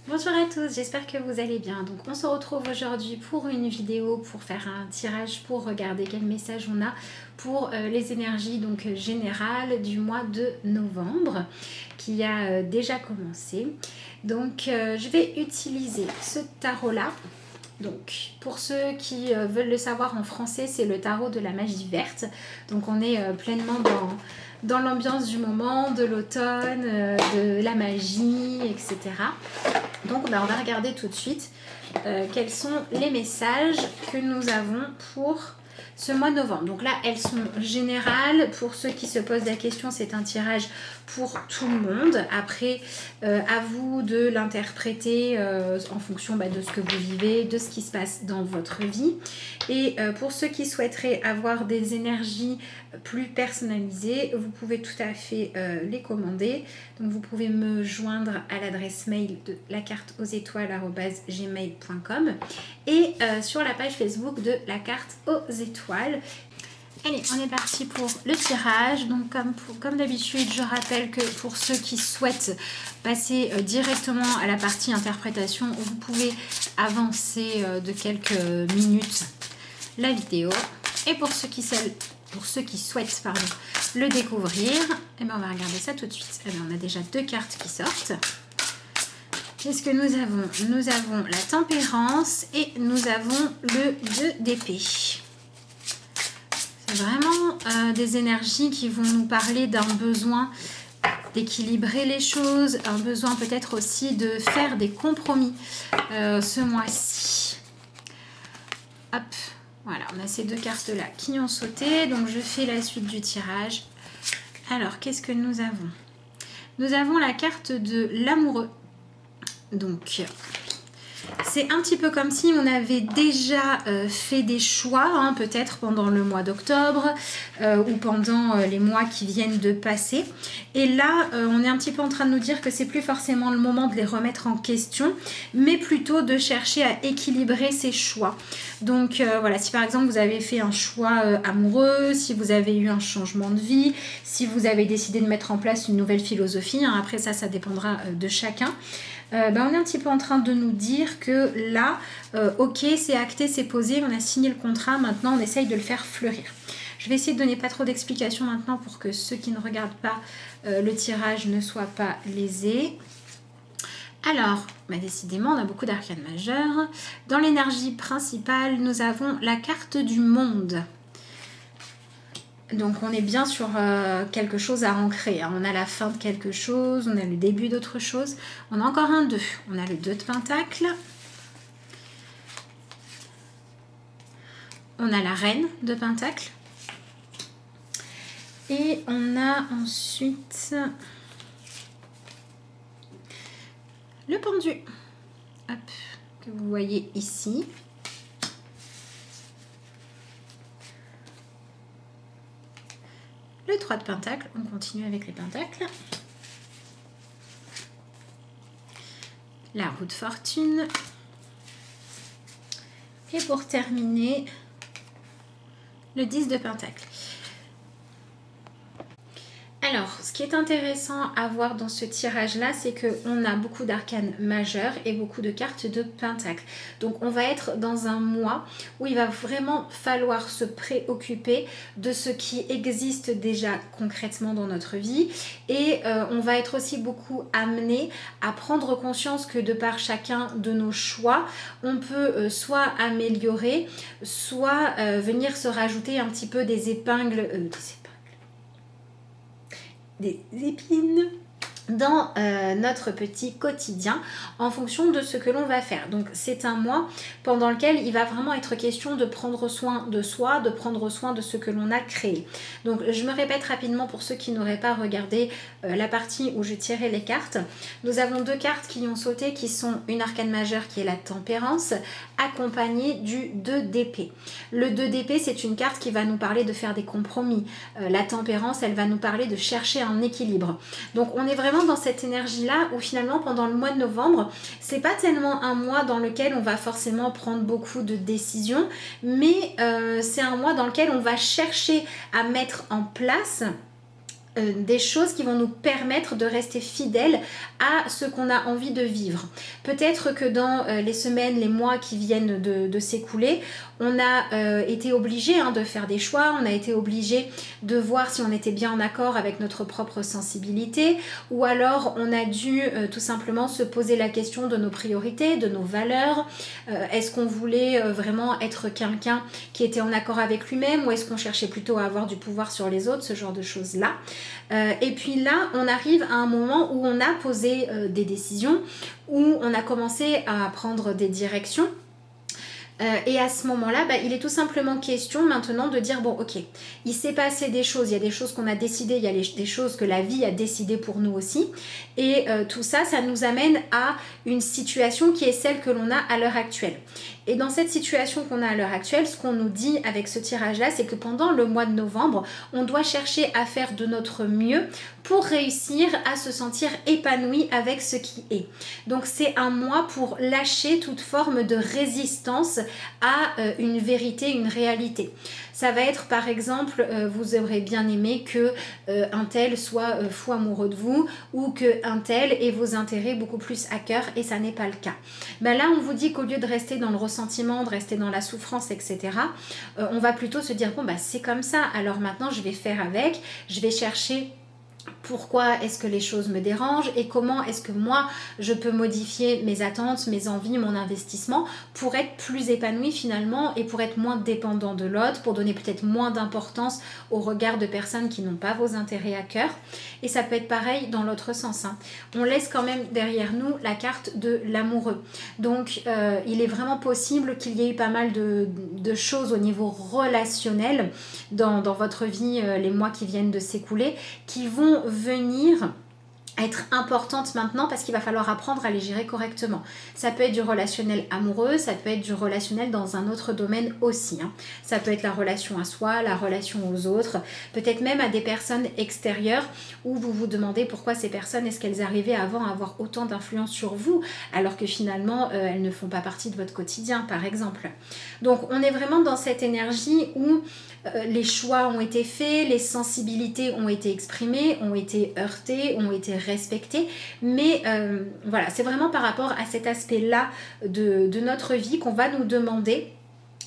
Bonjour à tous, j'espère que vous allez bien. Donc on se retrouve aujourd'hui pour une vidéo pour faire un tirage pour regarder quel message on a pour les énergies générales du mois de novembre qui a déjà commencé. Donc je vais utiliser ce tarot là. Donc, pour ceux qui veulent le savoir en français, c'est le tarot de la magie verte. Donc, on est pleinement dans l'ambiance du moment, de l'automne, de la magie, etc. Donc, on va regarder tout de suite quels sont les messages que nous avons pour ce mois de novembre. Donc là, elles sont générales. Pour ceux qui se posent la question, c'est un tirage pour tout le monde. Après, à vous de l'interpréter en fonction de ce que vous vivez, de ce qui se passe dans votre vie. Et pour ceux qui souhaiteraient avoir des énergies plus personnalisées, vous pouvez tout à fait les commander. Donc vous pouvez me joindre à l'adresse mail de la carte aux étoiles@gmail.com et sur la page Facebook de la carte aux étoiles. Allez, on est parti pour le tirage. Donc comme d'habitude, je rappelle que pour ceux qui souhaitent passer directement à la partie interprétation, vous pouvez avancer de quelques minutes la vidéo. Et pour ceux qui souhaitent le découvrir, on va regarder ça tout de suite. On a déjà deux cartes qui sortent. Qu'est-ce que nous avons? Nous avons la tempérance et nous avons le 2 d'épée. C'est vraiment des énergies qui vont nous parler d'un besoin d'équilibrer les choses, un besoin peut-être aussi de faire des compromis ce mois-ci. Hop, voilà, on a ces deux cartes-là qui ont sauté, donc je fais la suite du tirage. Alors, qu'est-ce que nous avons? Nous avons la carte de l'amoureux. Donc, c'est un petit peu comme si on avait déjà fait des choix, peut-être pendant le mois d'octobre ou pendant les mois qui viennent de passer. Et là, on est un petit peu en train de nous dire que c'est plus forcément le moment de les remettre en question, mais plutôt de chercher à équilibrer ces choix. Donc voilà, si par exemple vous avez fait un choix amoureux, si vous avez eu un changement de vie, si vous avez décidé de mettre en place une nouvelle philosophie, après ça dépendra de chacun. On est un petit peu en train de nous dire que là, ok, c'est acté, c'est posé, on a signé le contrat, maintenant on essaye de le faire fleurir. Je vais essayer de donner pas trop d'explications maintenant pour que ceux qui ne regardent pas le tirage ne soient pas lésés. Alors, décidément, on a beaucoup d'arcanes majeures. Dans l'énergie principale, nous avons la carte du monde. Donc on est bien sur quelque chose à ancrer. On a la fin de quelque chose, on a le début d'autre chose. On a encore un 2. On a le 2 de pentacle. On a la reine de pentacle. Et on a ensuite le pendu. Hop, que vous voyez ici. Le 3 de pentacle, on continue avec les pentacles. La roue de fortune. Et pour terminer, le 10 de pentacle. Alors, ce qui est intéressant à voir dans ce tirage-là, c'est qu'on a beaucoup d'arcanes majeures et beaucoup de cartes de pentacle. Donc, on va être dans un mois où il va vraiment falloir se préoccuper de ce qui existe déjà concrètement dans notre vie. Et on va être aussi beaucoup amené à prendre conscience que de par chacun de nos choix, on peut soit améliorer, soit venir se rajouter un petit peu des épines dans notre petit quotidien en fonction de ce que l'on va faire. Donc c'est un mois pendant lequel il va vraiment être question de prendre soin de soi, de prendre soin de ce que l'on a créé. Donc je me répète rapidement pour ceux qui n'auraient pas regardé la partie où je tirais les cartes. Nous avons deux cartes qui ont sauté qui sont une arcane majeure qui est la tempérance accompagnée du 2 d'épée. Le 2 d'épée, c'est une carte qui va nous parler de faire des compromis. La tempérance, elle va nous parler de chercher un équilibre. Donc on est vraiment dans cette énergie-là où finalement pendant le mois de novembre, c'est pas tellement un mois dans lequel on va forcément prendre beaucoup de décisions, mais c'est un mois dans lequel on va chercher à mettre en place des choses qui vont nous permettre de rester fidèles à ce qu'on a envie de vivre. Peut-être que dans les semaines, les mois qui viennent de s'écouler, on a été obligé de faire des choix, on a été obligé de voir si on était bien en accord avec notre propre sensibilité, ou alors on a dû tout simplement se poser la question de nos priorités, de nos valeurs. Est-ce qu'on voulait vraiment être quelqu'un qui était en accord avec lui-même, ou est-ce qu'on cherchait plutôt à avoir du pouvoir sur les autres, ce genre de choses-là. Et puis là, on arrive à un moment où on a posé des décisions, où on a commencé à prendre des directions. Et à ce moment-là, il est tout simplement question maintenant de dire, bon ok, il s'est passé des choses, il y a des choses qu'on a décidées, il y a des choses que la vie a décidées pour nous aussi. Et tout ça, ça nous amène à une situation qui est celle que l'on a à l'heure actuelle. Et dans cette situation qu'on a à l'heure actuelle, ce qu'on nous dit avec ce tirage-là, c'est que pendant le mois de novembre, on doit chercher à faire de notre mieux pour réussir à se sentir épanoui avec ce qui est. Donc c'est un mois pour lâcher toute forme de résistance à une vérité, une réalité. Ça va être par exemple, vous aurez bien aimé que un tel soit fou amoureux de vous, ou que un tel ait vos intérêts beaucoup plus à cœur, et ça n'est pas le cas. Là, on vous dit qu'au lieu de rester dans le ressentiment, de rester dans la souffrance, etc., on va plutôt se dire, bon c'est comme ça, alors maintenant je vais faire avec, je vais chercher pourquoi est-ce que les choses me dérangent et comment est-ce que moi je peux modifier mes attentes, mes envies, mon investissement pour être plus épanoui finalement et pour être moins dépendant de l'autre, pour donner peut-être moins d'importance au regard de personnes qui n'ont pas vos intérêts à cœur. Et ça peut être pareil dans l'autre sens. On laisse quand même derrière nous la carte de l'amoureux. Donc il est vraiment possible qu'il y ait eu pas mal de choses au niveau relationnel dans votre vie les mois qui viennent de s'écouler qui vont venir être importante maintenant parce qu'il va falloir apprendre à les gérer correctement. Ça peut être du relationnel amoureux, ça peut être du relationnel dans un autre domaine aussi. Ça peut être la relation à soi, la relation aux autres, peut-être même à des personnes extérieures où vous vous demandez pourquoi ces personnes, est-ce qu'elles arrivaient avant à avoir autant d'influence sur vous alors que finalement elles ne font pas partie de votre quotidien par exemple. Donc on est vraiment dans cette énergie où les choix ont été faits, les sensibilités ont été exprimées, ont été heurtées, ont été respectées, mais voilà, c'est vraiment par rapport à cet aspect-là de notre vie qu'on va nous demander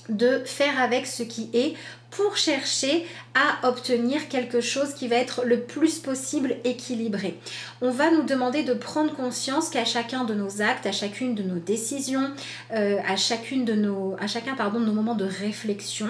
de faire avec ce qui est pour chercher à obtenir quelque chose qui va être le plus possible équilibré. On va nous demander de prendre conscience qu'à chacun de nos actes, à chacune de nos décisions, à chacun de nos moments de réflexion,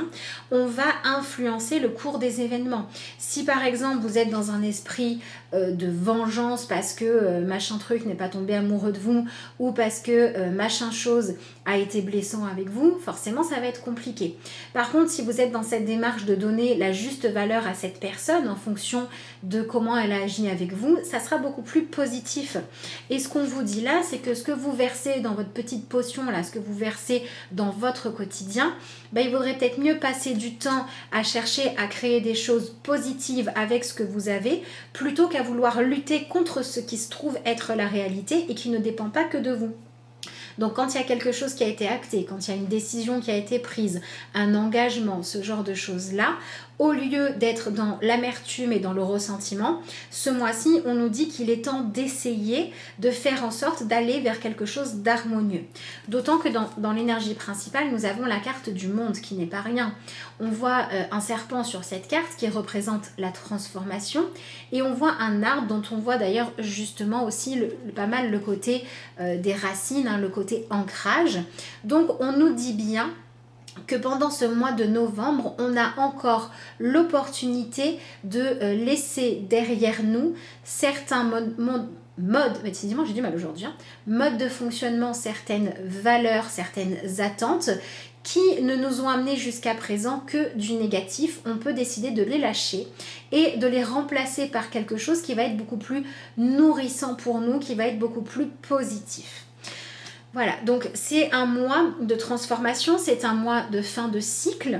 on va influencer le cours des événements. Si par exemple vous êtes dans un esprit de vengeance parce que machin truc n'est pas tombé amoureux de vous ou parce que machin chose a été blessant avec vous, forcément ça va être compliqué. Par contre, si vous êtes dans cette démarche de donner la juste valeur à cette personne en fonction de comment elle a agi avec vous, ça sera beaucoup plus positif. Et ce qu'on vous dit là, c'est que ce que vous versez dans votre petite potion, là, ce que vous versez dans votre quotidien, il vaudrait peut-être mieux passer du temps à chercher à créer des choses positives avec ce que vous avez, plutôt qu'à vouloir lutter contre ce qui se trouve être la réalité et qui ne dépend pas que de vous. Donc quand il y a quelque chose qui a été acté, quand il y a une décision qui a été prise, un engagement, ce genre de choses-là, au lieu d'être dans l'amertume et dans le ressentiment, ce mois-ci, on nous dit qu'il est temps d'essayer de faire en sorte d'aller vers quelque chose d'harmonieux. D'autant que dans l'énergie principale, nous avons la carte du monde qui n'est pas rien. On voit un serpent sur cette carte qui représente la transformation et on voit un arbre dont on voit d'ailleurs justement aussi pas mal le côté des racines, le côté ancrage. Donc on nous dit bien que pendant ce mois de novembre, on a encore l'opportunité de laisser derrière nous certains modes, décidément j'ai du mal aujourd'hui, modes de fonctionnement, certaines valeurs, certaines attentes qui ne nous ont amenés jusqu'à présent que du négatif. On peut décider de les lâcher et de les remplacer par quelque chose qui va être beaucoup plus nourrissant pour nous, qui va être beaucoup plus positif. Voilà, donc c'est un mois de transformation, c'est un mois de fin de cycle.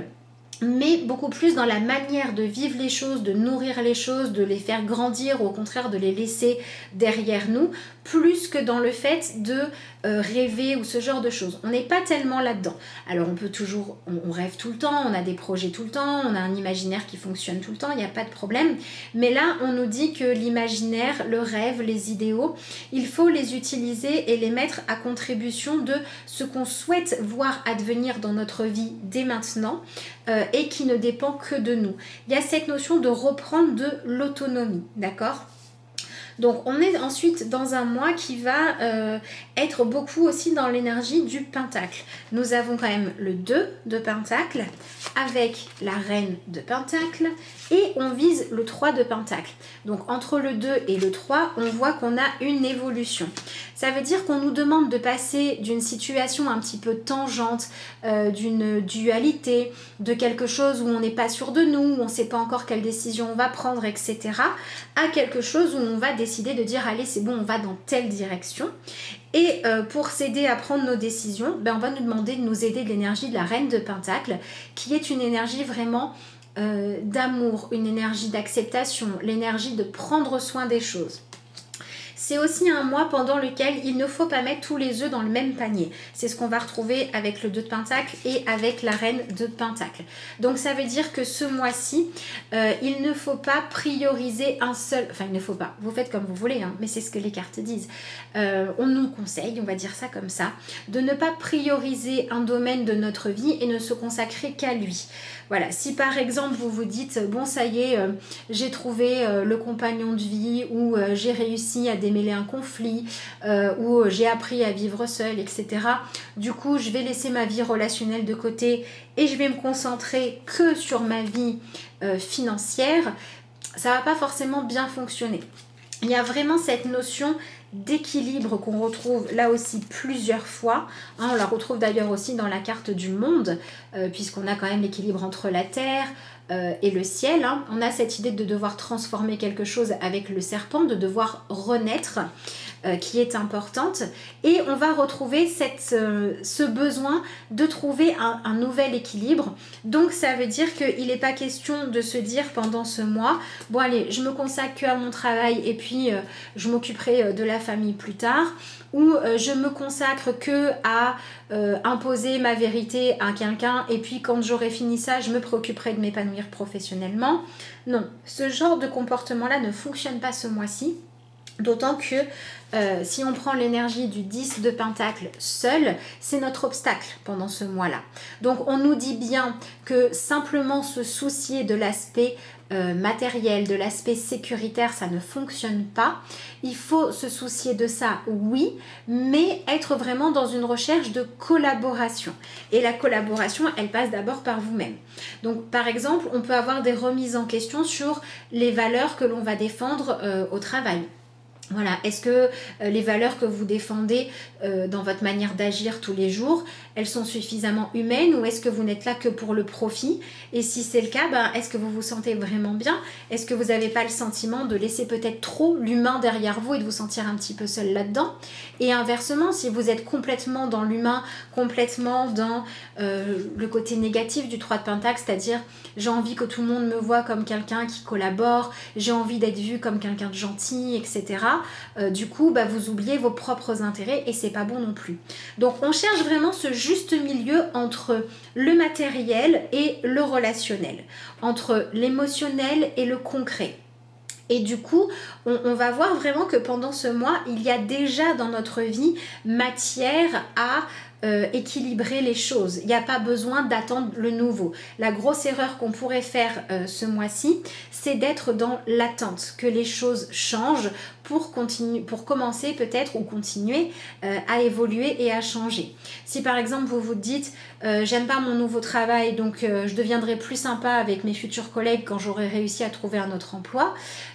mais beaucoup plus dans la manière de vivre les choses, de nourrir les choses, de les faire grandir, ou au contraire de les laisser derrière nous, plus que dans le fait de rêver ou ce genre de choses. On n'est pas tellement là-dedans. Alors on peut toujours, on rêve tout le temps, on a des projets tout le temps, on a un imaginaire qui fonctionne tout le temps, il n'y a pas de problème. Mais là, on nous dit que l'imaginaire, le rêve, les idéaux, il faut les utiliser et les mettre à contribution de ce qu'on souhaite voir advenir dans notre vie dès maintenant, et qui ne dépend que de nous. Il y a cette notion de reprendre de l'autonomie, d'accord ? Donc on est ensuite dans un mois qui va être beaucoup aussi dans l'énergie du pentacle. Nous avons quand même le 2 de pentacle avec la reine de pentacle et on vise le 3 de pentacle. Donc entre le 2 et le 3, on voit qu'on a une évolution. Ça veut dire qu'on nous demande de passer d'une situation un petit peu tangente, d'une dualité, de quelque chose où on n'est pas sûr de nous, où on ne sait pas encore quelle décision on va prendre, etc., à quelque chose où on va décider de dire allez c'est bon, on va dans telle direction. Et pour s'aider à prendre nos décisions, on va nous demander de nous aider de l'énergie de la reine de pentacle, qui est une énergie vraiment d'amour, une énergie d'acceptation, l'énergie de prendre soin des choses. C'est aussi un mois pendant lequel il ne faut pas mettre tous les œufs dans le même panier. C'est ce qu'on va retrouver avec le 2 de pentacle et avec la reine de pentacle. Donc ça veut dire que ce mois-ci, il ne faut pas prioriser un seul... Enfin, il ne faut pas. Vous faites comme vous voulez, hein, mais c'est ce que les cartes disent. On nous conseille, on va dire ça comme ça, de ne pas prioriser un domaine de notre vie et ne se consacrer qu'à lui. Voilà, si par exemple vous vous dites, bon ça y est, j'ai trouvé le compagnon de vie, ou j'ai réussi à démêler un conflit, ou j'ai appris à vivre seule, etc. Du coup, je vais laisser ma vie relationnelle de côté et je vais me concentrer que sur ma vie financière, ça va pas forcément bien fonctionner. Il y a vraiment cette notion d'équilibre qu'on retrouve là aussi plusieurs fois. Hein, on la retrouve d'ailleurs aussi dans la carte du monde, puisqu'on a quand même l'équilibre entre la terre et le ciel. Hein. On a cette idée de devoir transformer quelque chose avec le serpent, de devoir renaître, qui est importante. Et on va retrouver ce besoin de trouver un nouvel équilibre. Donc ça veut dire qu'il n'est pas question de se dire pendant ce mois, bon allez, je me consacre que à mon travail et puis je m'occuperai de la famille plus tard, ou je me consacre que à imposer ma vérité à quelqu'un et puis quand j'aurai fini ça, je me préoccuperai de m'épanouir professionnellement. Non, ce genre de comportement-là ne fonctionne pas ce mois-ci. D'autant que si on prend l'énergie du 10 de pentacle seul, c'est notre obstacle pendant ce mois-là. Donc on nous dit bien que simplement se soucier de l'aspect matériel, de l'aspect sécuritaire, ça ne fonctionne pas. Il faut se soucier de ça, oui, mais être vraiment dans une recherche de collaboration. Et la collaboration, elle passe d'abord par vous-même. Donc par exemple, on peut avoir des remises en question sur les valeurs que l'on va défendre au travail. Voilà, est-ce que les valeurs que vous défendez dans votre manière d'agir tous les jours, elles sont suffisamment humaines, ou est-ce que vous n'êtes là que pour le profit? Et si c'est le cas, est-ce que vous vous sentez vraiment bien? Est-ce que vous n'avez pas le sentiment de laisser peut-être trop l'humain derrière vous et de vous sentir un petit peu seul là-dedans? Et inversement, si vous êtes complètement dans l'humain, complètement dans le côté négatif du 3 de pentacle, c'est-à-dire j'ai envie que tout le monde me voit comme quelqu'un qui collabore, j'ai envie d'être vu comme quelqu'un de gentil, etc. Du coup, vous oubliez vos propres intérêts et c'est pas bon non plus. Donc on cherche vraiment ce juste milieu entre le matériel et le relationnel, entre l'émotionnel et le concret. Et du coup, on va voir vraiment que pendant ce mois, il y a déjà dans notre vie matière à équilibrer les choses. Il n'y a pas besoin d'attendre le nouveau. La grosse erreur qu'on pourrait faire ce mois-ci, c'est d'être dans l'attente, que les choses changent pour commencer peut-être ou continuer à évoluer et à changer. Si par exemple vous vous dites j'aime pas mon nouveau travail, donc je deviendrai plus sympa avec mes futurs collègues quand j'aurai réussi à trouver un autre emploi,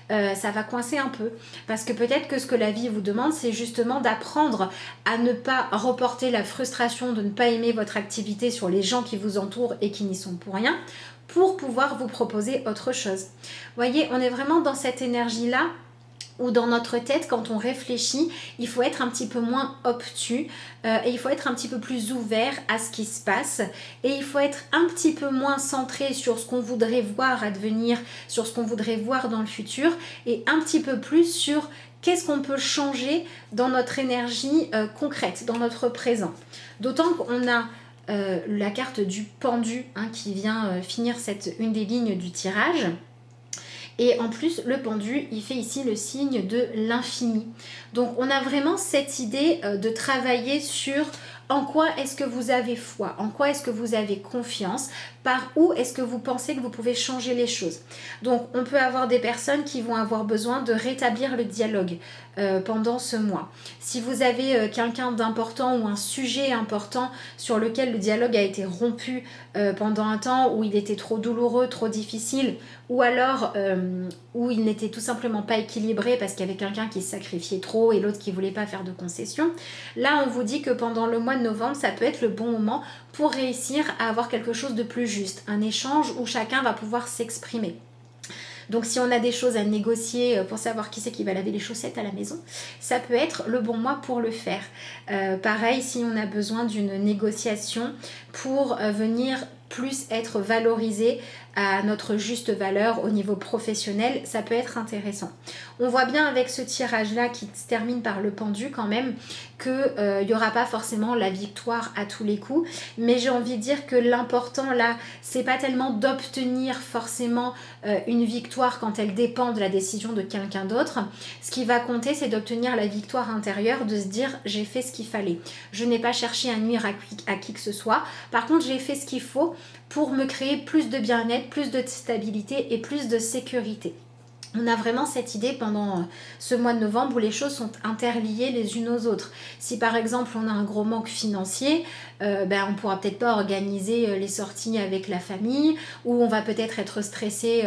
ça va coincer un peu, parce que peut-être que ce que la vie vous demande, c'est justement d'apprendre à ne pas reporter la frustration de ne pas aimer votre activité sur les gens qui vous entourent et qui n'y sont pour rien, pour pouvoir vous proposer autre chose. Vous voyez, on est vraiment dans cette énergie-là ou dans notre tête, quand on réfléchit, il faut être un petit peu moins obtus et il faut être un petit peu plus ouvert à ce qui se passe et il faut être un petit peu moins centré sur ce qu'on voudrait voir advenir, sur ce qu'on voudrait voir dans le futur et un petit peu plus sur qu'est-ce qu'on peut changer dans notre énergie concrète, dans notre présent. D'autant qu'on a la carte du pendu qui vient finir une des lignes du tirage. Et en plus, le pendu, il fait ici le signe de l'infini. Donc, on a vraiment cette idée de travailler sur en quoi est-ce que vous avez foi, en quoi est-ce que vous avez confiance, par où est-ce que vous pensez que vous pouvez changer les choses. Donc, on peut avoir des personnes qui vont avoir besoin de rétablir le dialogue pendant ce mois. Si vous avez quelqu'un d'important ou un sujet important sur lequel le dialogue a été rompu pendant un temps, où il était trop douloureux, trop difficile, ou alors où il n'était tout simplement pas équilibré parce qu'il y avait quelqu'un qui se sacrifiait trop et l'autre qui ne voulait pas faire de concessions, là on vous dit que pendant le mois de novembre, ça peut être le bon moment pour réussir à avoir quelque chose de plus juste, un échange où chacun va pouvoir s'exprimer. Donc si on a des choses à négocier pour savoir qui c'est qui va laver les chaussettes à la maison, ça peut être le bon mois pour le faire. Pareil, si on a besoin d'une négociation pour venir plus être valorisé à notre juste valeur au niveau professionnel, ça peut être intéressant. On voit bien avec ce tirage-là qui se termine par le pendu quand même qu'il n'y aura pas forcément la victoire à tous les coups, mais j'ai envie de dire que l'important là, c'est pas tellement d'obtenir forcément une victoire quand elle dépend de la décision de quelqu'un d'autre. Ce qui va compter, c'est d'obtenir la victoire intérieure, de se dire j'ai fait ce qu'il fallait. Je n'ai pas cherché à nuire à qui que ce soit. Par contre, j'ai fait ce qu'il faut pour me créer plus de bien-être, plus de stabilité et plus de sécurité. On a vraiment cette idée pendant ce mois de novembre où les choses sont interliées les unes aux autres. Si par exemple on a un gros manque financier, on ne pourra peut-être pas organiser les sorties avec la famille, ou on va peut-être être stressé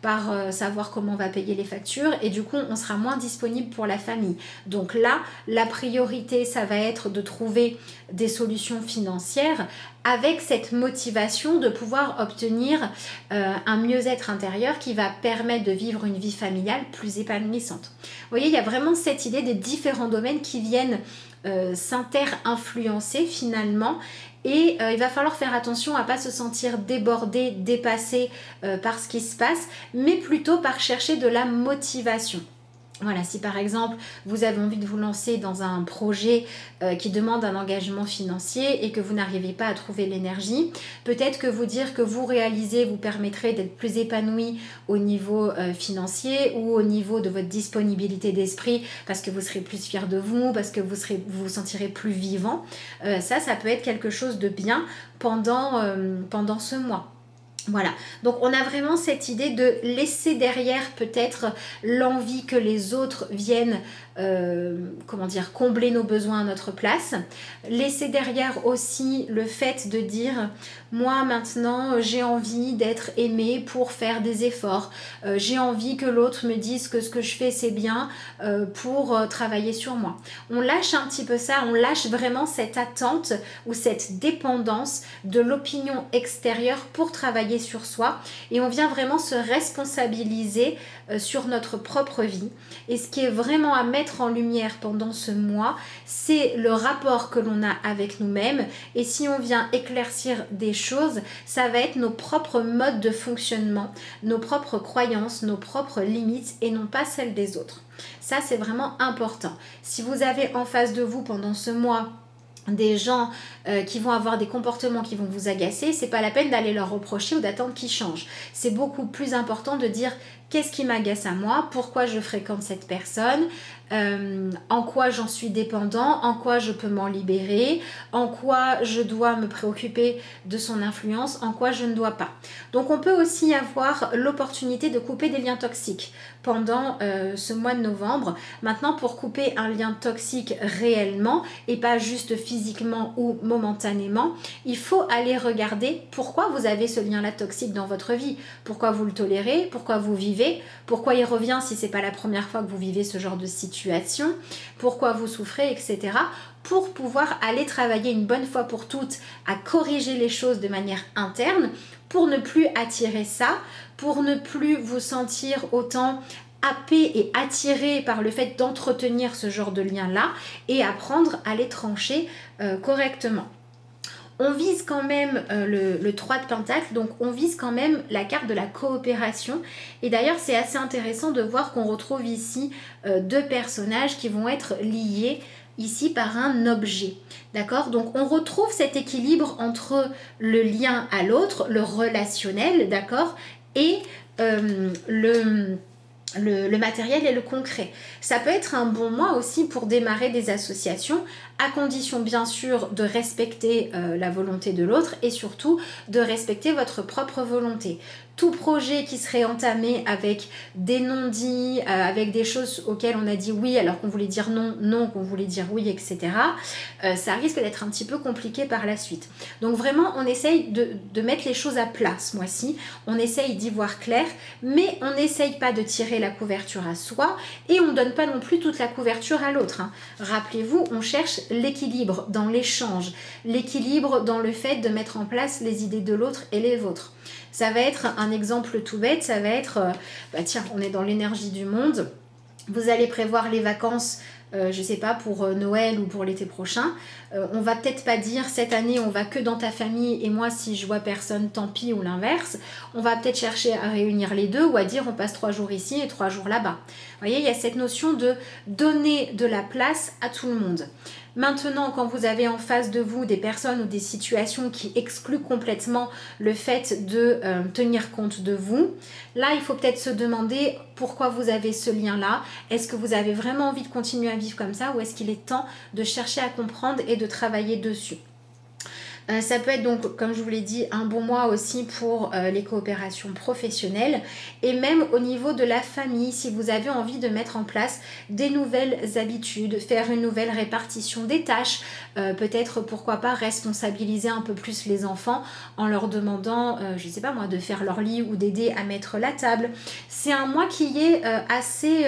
par savoir comment on va payer les factures et du coup on sera moins disponible pour la famille. Donc là, la priorité, ça va être de trouver des solutions financières avec cette motivation de pouvoir obtenir un mieux-être intérieur qui va permettre de vivre une vie familiale plus épanouissante. Vous voyez, il y a vraiment cette idée des différents domaines qui viennent s'inter-influencer finalement et il va falloir faire attention à ne pas se sentir débordé, dépassé par ce qui se passe, mais plutôt par chercher de la motivation. Voilà, si par exemple vous avez envie de vous lancer dans un projet qui demande un engagement financier et que vous n'arrivez pas à trouver l'énergie, peut-être que vous dire que vous réalisez vous permettrait d'être plus épanoui au niveau financier ou au niveau de votre disponibilité d'esprit parce que vous serez plus fier de vous, parce que vous vous sentirez plus vivant. Ça peut être quelque chose de bien pendant ce mois. Voilà, donc on a vraiment cette idée de laisser derrière peut-être l'envie que les autres viennent combler nos besoins à notre place. Laisser derrière aussi le fait de dire moi maintenant j'ai envie d'être aimée pour faire des efforts. J'ai envie que l'autre me dise que ce que je fais c'est bien pour travailler sur moi. On lâche un petit peu ça, on lâche vraiment cette attente ou cette dépendance de l'opinion extérieure pour travailler sur soi et on vient vraiment se responsabiliser sur notre propre vie. Et ce qui est vraiment à mettre en lumière pendant ce mois, c'est le rapport que l'on a avec nous-mêmes et si on vient éclaircir des choses, ça va être nos propres modes de fonctionnement, nos propres croyances, nos propres limites et non pas celles des autres. Ça, c'est vraiment important. Si vous avez en face de vous pendant ce mois des gens qui vont avoir des comportements qui vont vous agacer, c'est pas la peine d'aller leur reprocher ou d'attendre qu'ils changent. C'est beaucoup plus important de dire qu'est-ce qui m'agace à moi, pourquoi je fréquente cette personne, en quoi j'en suis dépendant, en quoi je peux m'en libérer, en quoi je dois me préoccuper de son influence, en quoi je ne dois pas. Donc on peut aussi avoir l'opportunité de couper des liens toxiques pendant ce mois de novembre. Maintenant, pour couper un lien toxique réellement et pas juste physiquement ou momentanément, il faut aller regarder pourquoi vous avez ce lien-là toxique dans votre vie, pourquoi vous le tolérez, pourquoi vous vivez, pourquoi il revient si c'est pas la première fois que vous vivez ce genre de situation, pourquoi vous souffrez, etc. pour pouvoir aller travailler une bonne fois pour toutes à corriger les choses de manière interne pour ne plus attirer ça, pour ne plus vous sentir autant happé et attiré par le fait d'entretenir ce genre de lien-là et apprendre à les trancher correctement. On vise quand même le 3 de Pentacle, donc on vise quand même la carte de la coopération. Et d'ailleurs, c'est assez intéressant de voir qu'on retrouve ici deux personnages qui vont être liés ici par un objet. D'accord? Donc on retrouve cet équilibre entre le lien à l'autre, le relationnel, d'accord? Et le matériel et le concret. Ça peut être un bon mois aussi pour démarrer des associations, à condition bien sûr de respecter la volonté de l'autre et surtout de respecter votre propre volonté. Tout projet qui serait entamé avec des non-dits, avec des choses auxquelles on a dit oui alors qu'on voulait dire non, non qu'on voulait dire oui, etc. Ça risque d'être un petit peu compliqué par la suite. Donc vraiment, on essaye de mettre les choses à plat ce mois-ci. On essaye d'y voir clair, mais on n'essaye pas de tirer la couverture à soi et on ne donne pas non plus toute la couverture à l'autre. Rappelez-vous, on cherche l'équilibre dans l'échange, l'équilibre dans le fait de mettre en place les idées de l'autre et les vôtres. Ça va être un exemple tout bête, ça va être, tiens, on est dans l'énergie du monde, vous allez prévoir les vacances, je sais pas, pour Noël ou pour l'été prochain. On va peut-être pas dire cette année on va que dans ta famille et moi si je vois personne tant pis ou l'inverse. On va peut-être chercher à réunir les deux ou à dire on passe 3 jours ici et 3 jours là-bas. Vous voyez, il y a cette notion de donner de la place à tout le monde. Maintenant, quand vous avez en face de vous des personnes ou des situations qui excluent complètement le fait de tenir compte de vous, là, il faut peut-être se demander pourquoi vous avez ce lien-là. Est-ce que vous avez vraiment envie de continuer à vivre comme ça ou est-ce qu'il est temps de chercher à comprendre et de travailler dessus ? Ça peut être donc, comme je vous l'ai dit, un bon mois aussi pour les coopérations professionnelles et même au niveau de la famille, si vous avez envie de mettre en place des nouvelles habitudes, faire une nouvelle répartition des tâches, peut-être pourquoi pas responsabiliser un peu plus les enfants en leur demandant, je sais pas moi, de faire leur lit ou d'aider à mettre la table. C'est un mois qui est assez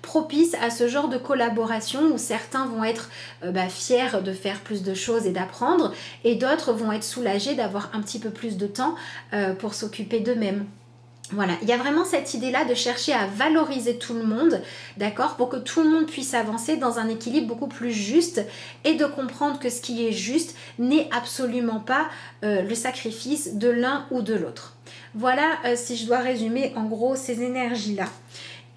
propice à ce genre de collaboration où certains vont être fiers de faire plus de choses et d'apprendre et d'autres vont être soulagés d'avoir un petit peu plus de temps pour s'occuper d'eux-mêmes. Voilà, il y a vraiment cette idée-là de chercher à valoriser tout le monde, d'accord, pour que tout le monde puisse avancer dans un équilibre beaucoup plus juste et de comprendre que ce qui est juste n'est absolument pas le sacrifice de l'un ou de l'autre. Voilà, si je dois résumer en gros ces énergies-là.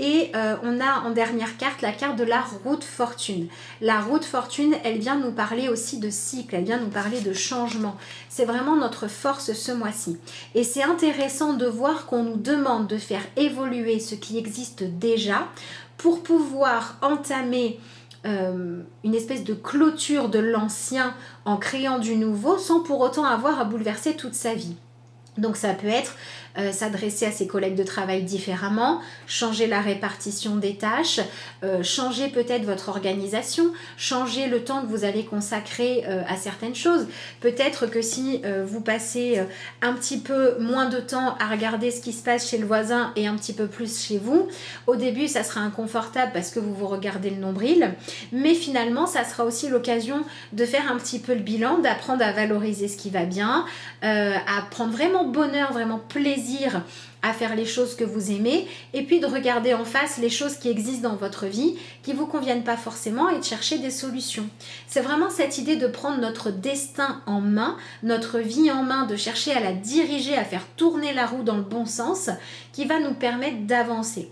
Et on a en dernière carte la carte de la roue de fortune. La roue de fortune, elle vient nous parler aussi de cycle, elle vient nous parler de changement. C'est vraiment notre force ce mois-ci. Et c'est intéressant de voir qu'on nous demande de faire évoluer ce qui existe déjà pour pouvoir entamer une espèce de clôture de l'ancien en créant du nouveau sans pour autant avoir à bouleverser toute sa vie. Donc ça peut être s'adresser à ses collègues de travail différemment, changer la répartition des tâches, changer peut-être votre organisation, changer le temps que vous allez consacrer à certaines choses. Peut-être que si vous passez un petit peu moins de temps à regarder ce qui se passe chez le voisin et un petit peu plus chez vous, au début ça sera inconfortable parce que vous vous regardez le nombril, mais finalement ça sera aussi l'occasion de faire un petit peu le bilan, d'apprendre à valoriser ce qui va bien, à prendre vraiment bonheur, vraiment plaisir à faire les choses que vous aimez et puis de regarder en face les choses qui existent dans votre vie qui ne vous conviennent pas forcément et de chercher des solutions. C'est vraiment cette idée de prendre notre destin en main, notre vie en main, de chercher à la diriger, à faire tourner la roue dans le bon sens qui va nous permettre d'avancer.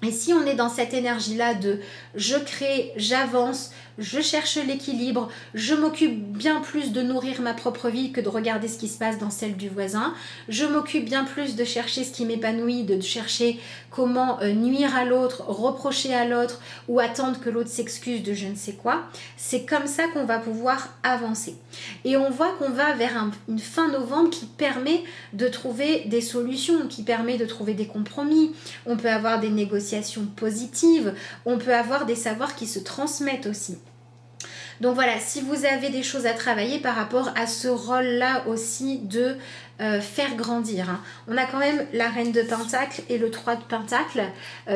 Et si on est dans cette énergie-là de je crée, j'avance, je cherche l'équilibre, je m'occupe bien plus de nourrir ma propre vie que de regarder ce qui se passe dans celle du voisin, je m'occupe bien plus de chercher ce qui m'épanouit, de chercher comment nuire à l'autre, reprocher à l'autre ou attendre que l'autre s'excuse de je ne sais quoi, c'est comme ça qu'on va pouvoir avancer. Et on voit qu'on va vers une fin novembre qui permet de trouver des solutions, qui permet de trouver des compromis, on peut avoir des négociations positives, on peut avoir des savoirs qui se transmettent aussi. Donc voilà, si vous avez des choses à travailler par rapport à ce rôle-là aussi de faire grandir, hein. On a quand même la reine de Pentacle et le 3 de Pentacle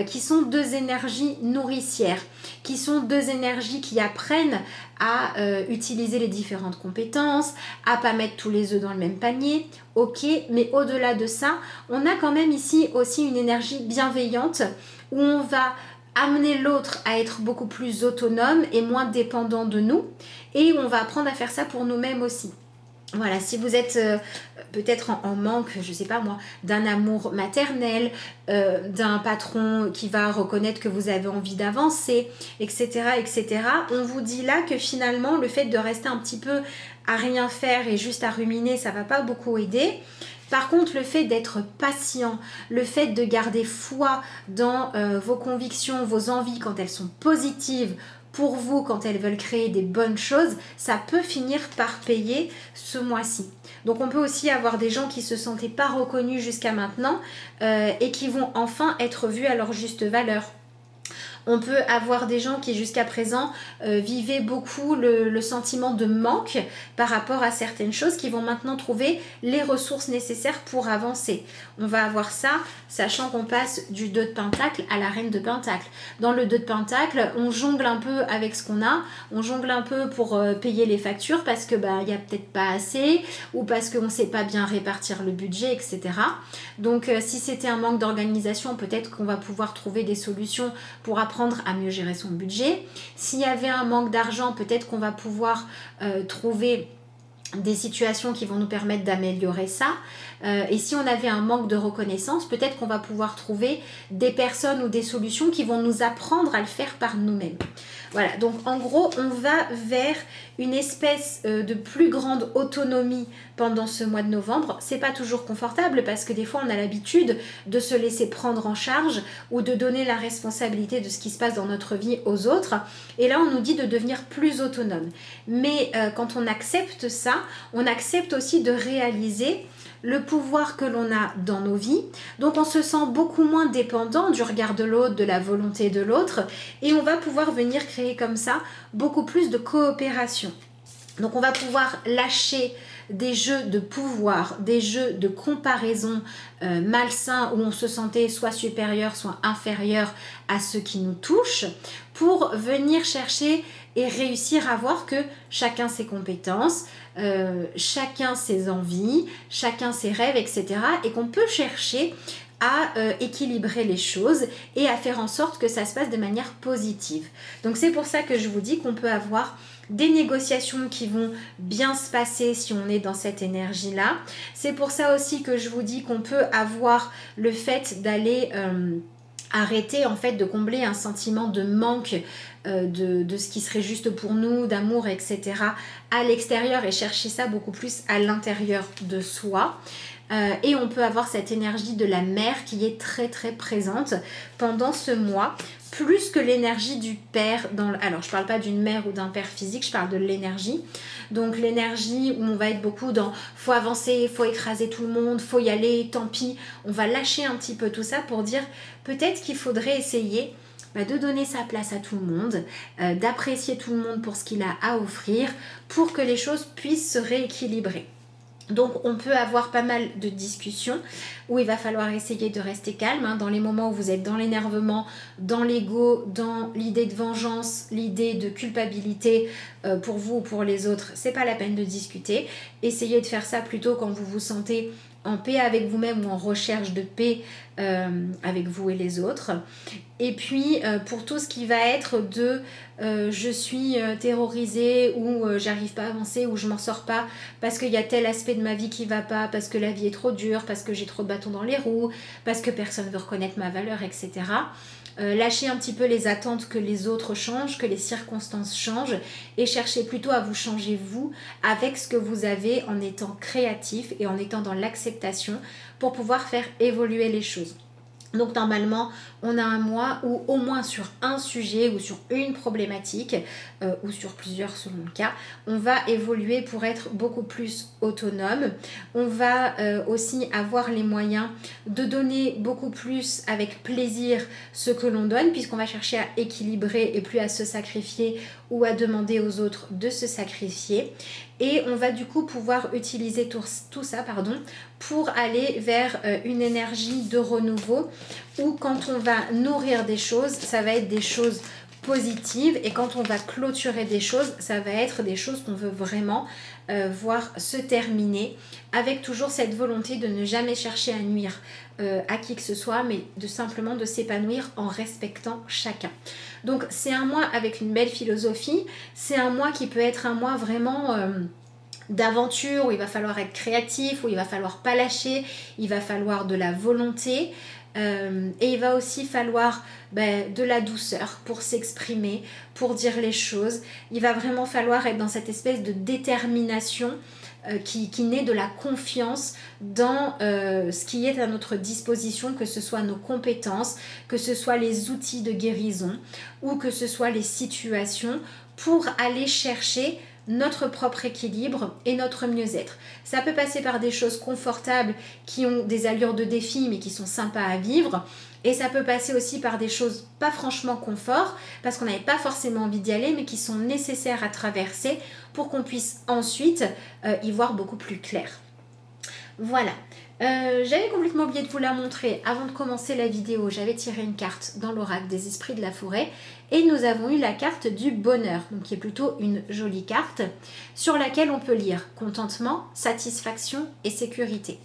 qui sont deux énergies nourricières, qui sont deux énergies qui apprennent à utiliser les différentes compétences, à pas mettre tous les œufs dans le même panier, ok, mais au-delà de ça, on a quand même ici aussi une énergie bienveillante où on va amener l'autre à être beaucoup plus autonome et moins dépendant de nous, et on va apprendre à faire ça pour nous-mêmes aussi. Voilà, si vous êtes peut-être en manque, je sais pas moi, d'un amour maternel, d'un patron qui va reconnaître que vous avez envie d'avancer, etc., etc., on vous dit là que finalement, le fait de rester un petit peu à rien faire et juste à ruminer, ça va pas beaucoup aider. Par contre, le fait d'être patient, le fait de garder foi dans vos convictions, vos envies quand elles sont positives, pour vous, quand elles veulent créer des bonnes choses, ça peut finir par payer ce mois-ci. Donc on peut aussi avoir des gens qui ne se sentaient pas reconnus jusqu'à maintenant et qui vont enfin être vus à leur juste valeur. On peut avoir des gens qui jusqu'à présent vivaient beaucoup le sentiment de manque par rapport à certaines choses, qui vont maintenant trouver les ressources nécessaires pour avancer. On va avoir ça, sachant qu'on passe du 2 de Pentacle à la reine de Pentacle. Dans le 2 de Pentacle, on jongle un peu avec ce qu'on a, on jongle un peu pour payer les factures parce que il y a peut-être pas assez, ou parce qu'on ne sait pas bien répartir le budget, etc. Donc si c'était un manque d'organisation, peut-être qu'on va pouvoir trouver des solutions pour apprendre à mieux gérer son budget. S'il y avait un manque d'argent, peut-être qu'on va pouvoir trouver des situations qui vont nous permettre d'améliorer ça. Et si on avait un manque de reconnaissance, peut-être qu'on va pouvoir trouver des personnes ou des solutions qui vont nous apprendre à le faire par nous-mêmes. Voilà, donc en gros, on va vers une espèce de plus grande autonomie pendant ce mois de novembre. C'est pas toujours confortable parce que des fois, on a l'habitude de se laisser prendre en charge ou de donner la responsabilité de ce qui se passe dans notre vie aux autres. Et là, on nous dit de devenir plus autonome. Mais quand on accepte ça, on accepte aussi de réaliser le pouvoir que l'on a dans nos vies. Donc on se sent beaucoup moins dépendant du regard de l'autre, de la volonté de l'autre, et on va pouvoir venir créer comme ça beaucoup plus de coopération. Donc on va pouvoir lâcher des jeux de pouvoir, des jeux de comparaison malsains où on se sentait soit supérieur, soit inférieur à ceux qui nous touchent, pour venir chercher et réussir à voir que chacun ses compétences, chacun ses envies, chacun ses rêves, etc. Et qu'on peut chercher à équilibrer les choses et à faire en sorte que ça se passe de manière positive. Donc c'est pour ça que je vous dis qu'on peut avoir des négociations qui vont bien se passer si on est dans cette énergie-là. C'est pour ça aussi que je vous dis qu'on peut avoir le fait d'aller arrêter en fait de combler un sentiment de manque de ce qui serait juste pour nous, d'amour, etc. à l'extérieur et chercher ça beaucoup plus à l'intérieur de soi. Et on peut avoir cette énergie de la mère qui est très très présente pendant ce mois, plus que l'énergie du père. Alors je parle pas d'une mère ou d'un père physique, je parle de l'énergie. Donc l'énergie où on va être beaucoup dans faut avancer, faut écraser tout le monde, faut y aller, tant pis. On va lâcher un petit peu tout ça pour dire peut-être qu'il faudrait essayer de donner sa place à tout le monde, d'apprécier tout le monde pour ce qu'il a à offrir, pour que les choses puissent se rééquilibrer. Donc on peut avoir pas mal de discussions où il va falloir essayer de rester calme dans les moments où vous êtes dans l'énervement, dans l'ego, dans l'idée de vengeance, l'idée de culpabilité pour vous ou pour les autres. C'est pas la peine de discuter. Essayez de faire ça plutôt quand vous vous sentez en paix avec vous-même ou en recherche de paix avec vous et les autres. Et puis pour tout ce qui va être de je suis terrorisée ou j'arrive pas à avancer ou je m'en sors pas parce qu'il y a tel aspect de ma vie qui va pas, parce que la vie est trop dure, parce que j'ai trop de bâtons dans les roues, parce que personne veut reconnaître ma valeur, etc. Lâchez un petit peu les attentes que les autres changent, que les circonstances changent et cherchez plutôt à vous changer vous avec ce que vous avez en étant créatif et en étant dans l'acceptation pour pouvoir faire évoluer les choses. Donc normalement, on a un mois où au moins sur un sujet ou sur une problématique ou sur plusieurs selon le cas, on va évoluer pour être beaucoup plus autonome. On va aussi avoir les moyens de donner beaucoup plus avec plaisir ce que l'on donne, puisqu'on va chercher à équilibrer et plus à se sacrifier ou à demander aux autres de se sacrifier. Et on va du coup pouvoir utiliser tout ça pour aller vers une énergie de renouveau où quand on va nourrir des choses, ça va être des choses positives, et quand on va clôturer des choses, ça va être des choses qu'on veut vraiment voir se terminer, avec toujours cette volonté de ne jamais chercher à nuire à qui que ce soit, mais de simplement de s'épanouir en respectant chacun. Donc c'est un mois avec une belle philosophie, c'est un mois qui peut être un mois vraiment d'aventure, où il va falloir être créatif, où il va falloir pas lâcher, il va falloir de la volonté, et il va aussi falloir de la douceur pour s'exprimer, pour dire les choses. Il va vraiment falloir être dans cette espèce de détermination qui naît de la confiance dans ce qui est à notre disposition, que ce soit nos compétences, que ce soit les outils de guérison ou que ce soit les situations, pour aller chercher notre propre équilibre et notre mieux-être. Ça peut passer par des choses confortables qui ont des allures de défi mais qui sont sympas à vivre, et ça peut passer aussi par des choses pas franchement confort parce qu'on n'avait pas forcément envie d'y aller, mais qui sont nécessaires à traverser pour qu'on puisse ensuite y voir beaucoup plus clair. Voilà. J'avais complètement oublié de vous la montrer avant de commencer la vidéo. J'avais tiré une carte dans l'oracle des esprits de la forêt et nous avons eu la carte du bonheur, donc qui est plutôt une jolie carte sur laquelle on peut lire contentement, satisfaction et sécurité.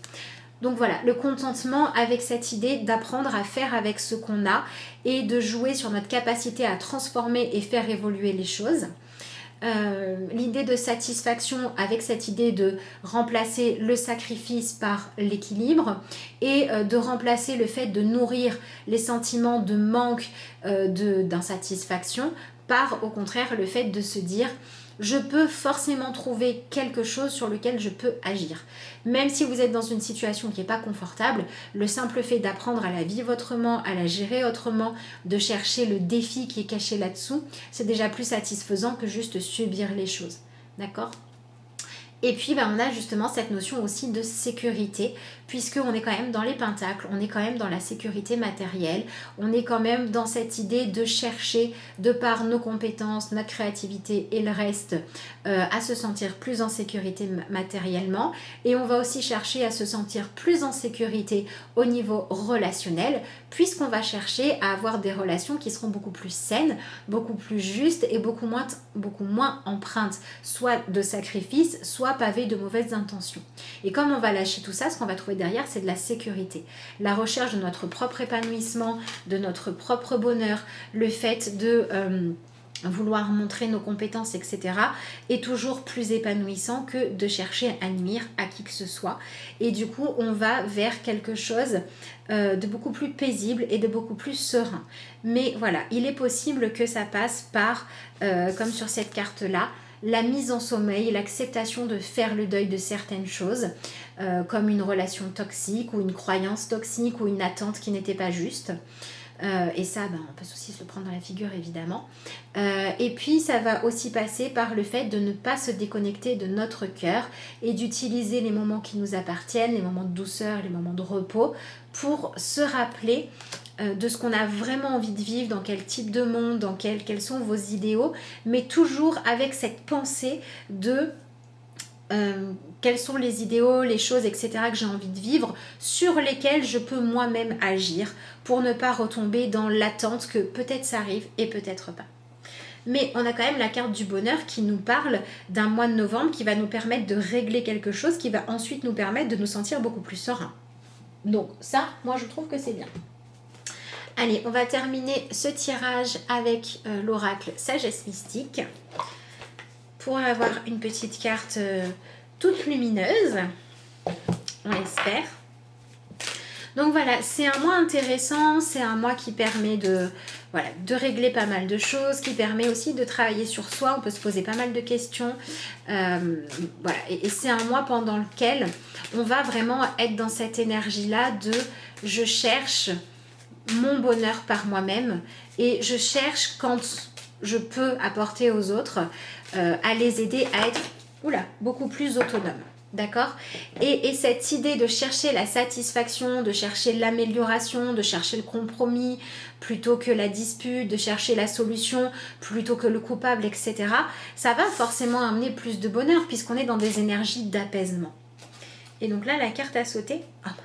Donc voilà, le contentement avec cette idée d'apprendre à faire avec ce qu'on a et de jouer sur notre capacité à transformer et faire évoluer les choses. L'idée de satisfaction avec cette idée de remplacer le sacrifice par l'équilibre, et de remplacer le fait de nourrir les sentiments de manque, d'insatisfaction, par au contraire le fait de se dire je peux forcément trouver quelque chose sur lequel je peux agir. Même si vous êtes dans une situation qui n'est pas confortable, le simple fait d'apprendre à la vivre autrement, à la gérer autrement, de chercher le défi qui est caché là-dessous, c'est déjà plus satisfaisant que juste subir les choses. D'accord ? Et puis on a justement cette notion aussi de sécurité, puisqu'on est quand même dans les pentacles, on est quand même dans la sécurité matérielle, on est quand même dans cette idée de chercher, de par nos compétences, notre créativité et le reste, à se sentir plus en sécurité matériellement. Et on va aussi chercher à se sentir plus en sécurité au niveau relationnel, puisqu'on va chercher à avoir des relations qui seront beaucoup plus saines, beaucoup plus justes et beaucoup moins empreintes, soit de sacrifice, soit pavées de mauvaises intentions. Et comme on va lâcher tout ça, ce qu'on va trouver derrière, c'est de la sécurité. La recherche de notre propre épanouissement, de notre propre bonheur, le fait de vouloir montrer nos compétences, etc. est toujours plus épanouissant que de chercher à nuire à qui que ce soit. Et du coup, on va vers quelque chose de beaucoup plus paisible et de beaucoup plus serein. Mais voilà, il est possible que ça passe par, comme sur cette carte-là, la mise en sommeil, l'acceptation de faire le deuil de certaines choses, comme une relation toxique ou une croyance toxique ou une attente qui n'était pas juste. Et ça, on peut aussi se le prendre dans la figure, évidemment. Et puis, ça va aussi passer par le fait de ne pas se déconnecter de notre cœur et d'utiliser les moments qui nous appartiennent, les moments de douceur, les moments de repos, pour se rappeler de ce qu'on a vraiment envie de vivre, dans quel type de monde, dans quels sont vos idéaux, mais toujours avec cette pensée de quels sont les idéaux, les choses, etc. que j'ai envie de vivre, sur lesquels je peux moi-même agir pour ne pas retomber dans l'attente que peut-être ça arrive et peut-être pas. Mais on a quand même la carte du bonheur qui nous parle d'un mois de novembre qui va nous permettre de régler quelque chose qui va ensuite nous permettre de nous sentir beaucoup plus sereins. Donc ça, moi je trouve que c'est bien. Allez, on va terminer ce tirage avec l'oracle Sagesse Mystique pour avoir une petite carte toute lumineuse, on l'espère. Donc voilà, c'est un mois intéressant, c'est un mois qui permet de régler pas mal de choses, qui permet aussi de travailler sur soi, on peut se poser pas mal de questions. Et c'est un mois pendant lequel on va vraiment être dans cette énergie-là de je cherche mon bonheur par moi-même et je cherche quand je peux apporter aux autres à les aider à être beaucoup plus autonomes. D'accord, et cette idée de chercher la satisfaction, de chercher l'amélioration, de chercher le compromis plutôt que la dispute, de chercher la solution plutôt que le coupable, etc. Ça va forcément amener plus de bonheur puisqu'on est dans des énergies d'apaisement. Et donc là, la carte a sauté. Ah,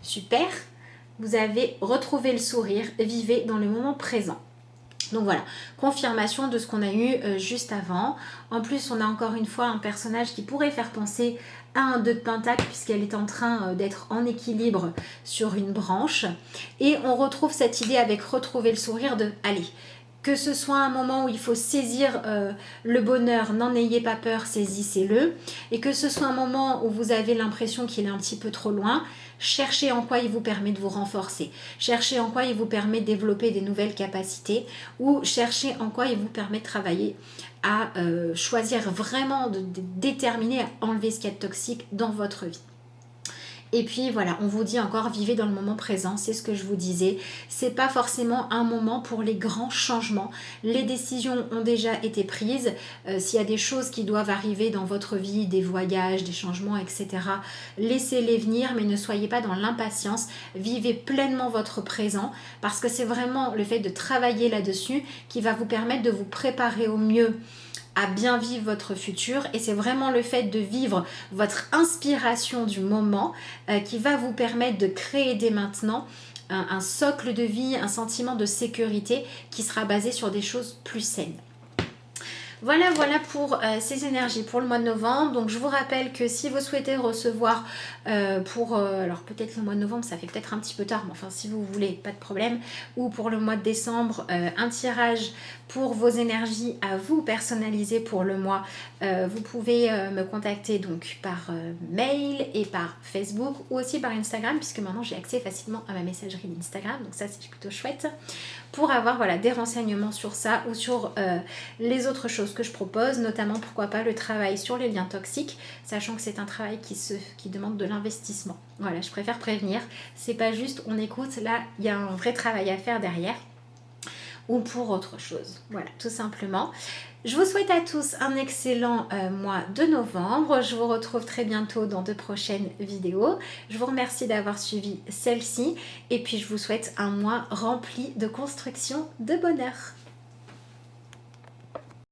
super, vous avez retrouvé le sourire, vivez dans le moment présent. Donc voilà, confirmation de ce qu'on a eu juste avant. En plus, on a encore une fois un personnage qui pourrait faire penser à un 2 de pentacle puisqu'elle est en train d'être en équilibre sur une branche. Et on retrouve cette idée avec retrouver le sourire de allez, que ce soit un moment où il faut saisir le bonheur, n'en ayez pas peur, saisissez-le. Et que ce soit un moment où vous avez l'impression qu'il est un petit peu trop loin, cherchez en quoi il vous permet de vous renforcer. Cherchez en quoi il vous permet de développer des nouvelles capacités ou cherchez en quoi il vous permet de travailler à choisir vraiment, de déterminer à enlever ce qu'il y a de toxique dans votre vie. Et puis voilà, on vous dit encore, vivez dans le moment présent, c'est ce que je vous disais. C'est pas forcément un moment pour les grands changements. Les décisions ont déjà été prises. S'il y a des choses qui doivent arriver dans votre vie, des voyages, des changements, etc., laissez-les venir, mais ne soyez pas dans l'impatience. Vivez pleinement votre présent, parce que c'est vraiment le fait de travailler là-dessus qui va vous permettre de vous préparer au mieux à bien vivre votre futur, et c'est vraiment le fait de vivre votre inspiration du moment qui va vous permettre de créer dès maintenant un socle de vie, un sentiment de sécurité qui sera basé sur des choses plus saines. Voilà pour ces énergies pour le mois de novembre. Donc je vous rappelle que si vous souhaitez recevoir alors peut-être le mois de novembre, ça fait peut-être un petit peu tard, mais enfin si vous voulez, pas de problème, ou pour le mois de décembre, un tirage pour vos énergies à vous personnalisé pour le mois, vous pouvez me contacter donc par mail et par Facebook ou aussi par Instagram, puisque maintenant j'ai accès facilement à ma messagerie d'Instagram, donc ça c'est plutôt chouette, pour avoir des renseignements sur ça ou sur les autres choses que je propose, notamment pourquoi pas le travail sur les liens toxiques, sachant que c'est un travail qui demande de l'investissement. Voilà, je préfère prévenir, c'est pas juste on écoute, là il y a un vrai travail à faire derrière, ou pour autre chose. Voilà, tout simplement. Je vous souhaite à tous un excellent mois de novembre. Je vous retrouve très bientôt dans de prochaines vidéos. Je vous remercie d'avoir suivi celle-ci et puis je vous souhaite un mois rempli de construction de bonheur.